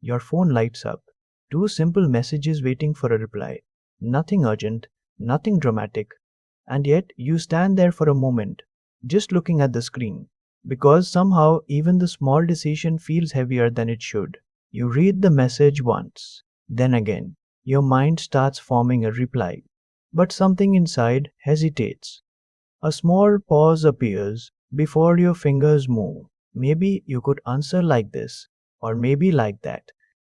Your phone lights up. Two simple messages waiting for a reply. Nothing urgent, nothing dramatic. And yet you stand there for a moment, just looking at the screen. Because somehow even the small decision feels heavier than it should. You read the message once. Then again, your mind starts forming a reply. But something inside hesitates. A small pause appears before your fingers move. Maybe you could answer like this, or maybe like that.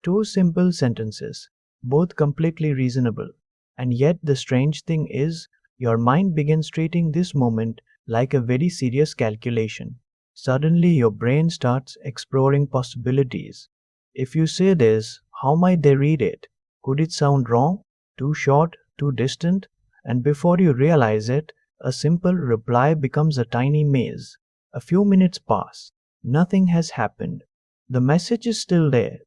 Two simple sentences, both completely reasonable. And yet the strange thing is, your mind begins treating this moment like a very serious calculation. Suddenly your brain starts exploring possibilities. If you say this, how might they read it? Could it sound wrong? Too short? Too distant? And before you realize it, a simple reply becomes a tiny maze. A few minutes pass. Nothing has happened. The message is still there.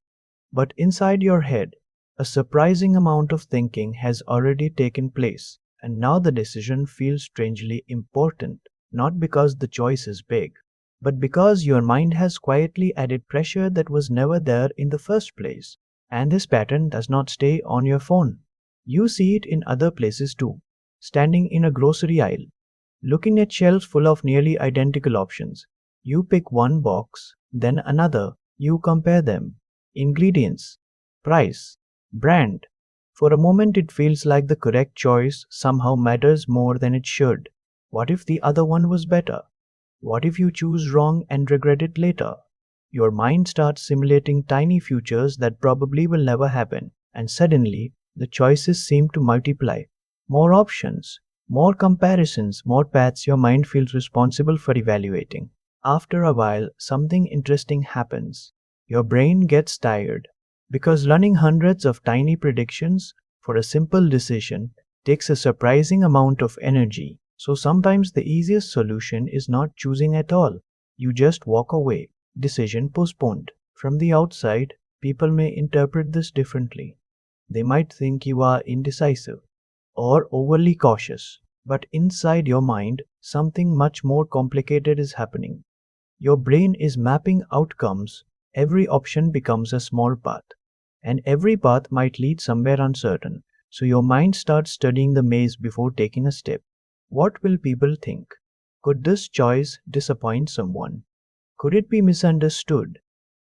But inside your head, a surprising amount of thinking has already taken place. And now the decision feels strangely important. Not because the choice is big, but because your mind has quietly added pressure that was never there in the first place. And this pattern does not stay on your phone. You see it in other places too. Standing in a grocery aisle, looking at shelves full of nearly identical options. You pick one box, then another. You compare them. Ingredients, price, brand. For a moment it feels like the correct choice somehow matters more than it should. What if the other one was better? What if you choose wrong and regret it later? Your mind starts simulating tiny futures that probably will never happen, and suddenly the choices seem to multiply. More options, more comparisons, more paths your mind feels responsible for evaluating. After a while, something interesting happens. Your brain gets tired, because running hundreds of tiny predictions for a simple decision takes a surprising amount of energy. So sometimes the easiest solution is not choosing at all. You just walk away. Decision postponed. From the outside, people may interpret this differently. They might think you are indecisive or overly cautious. But inside your mind, something much more complicated is happening. Your brain is mapping outcomes. Every option becomes a small path. And every path might lead somewhere uncertain. So your mind starts studying the maze before taking a step. What will people think? Could this choice disappoint someone? Could it be misunderstood?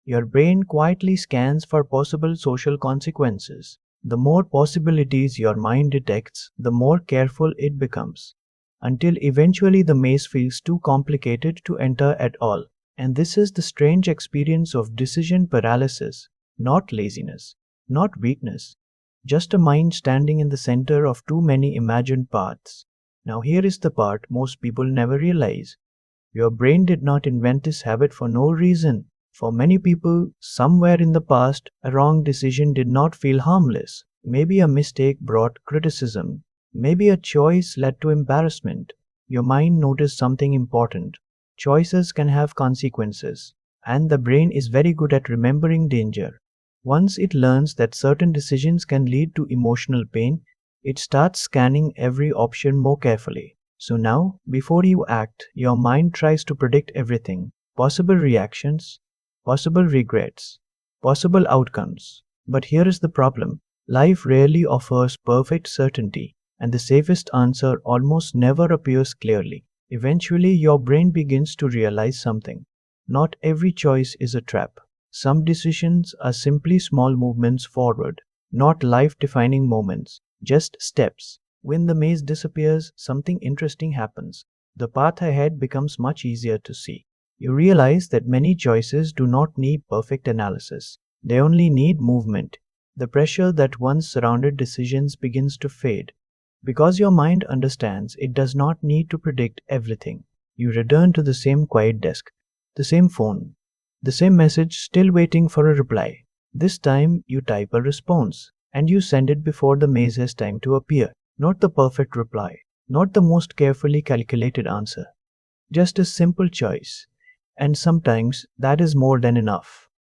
Your brain quietly scans for possible social consequences. The more possibilities your mind detects, the more careful it becomes, until eventually the maze feels too complicated to enter at all. And this is the strange experience of decision paralysis, not laziness, not weakness, just a mind standing in the center of too many imagined paths. Now here is the part most people never realize. Your brain did not invent this habit for no reason. For many people, somewhere in the past, a wrong decision did not feel harmless. Maybe a mistake brought criticism. Maybe a choice led to embarrassment. Your mind noticed something important. Choices can have consequences, and the brain is very good at remembering danger. Once it learns that certain decisions can lead to emotional pain, it starts scanning every option more carefully. So now, before you act, your mind tries to predict everything. Possible reactions, possible regrets, possible outcomes. But here is the problem. Life rarely offers perfect certainty, and the safest answer almost never appears clearly. Eventually, your brain begins to realize something. Not every choice is a trap. Some decisions are simply small movements forward, not life-defining moments, just steps. When the maze disappears, something interesting happens. The path ahead becomes much easier to see. You realize that many choices do not need perfect analysis. They only need movement. The pressure that once surrounded decisions begins to fade. Because your mind understands it does not need to predict everything. You return to the same quiet desk, the same phone, the same message still waiting for a reply. This time you type a response, and you send it before the maze has time to appear. Not the perfect reply, not the most carefully calculated answer. Just a simple choice. And sometimes that is more than enough.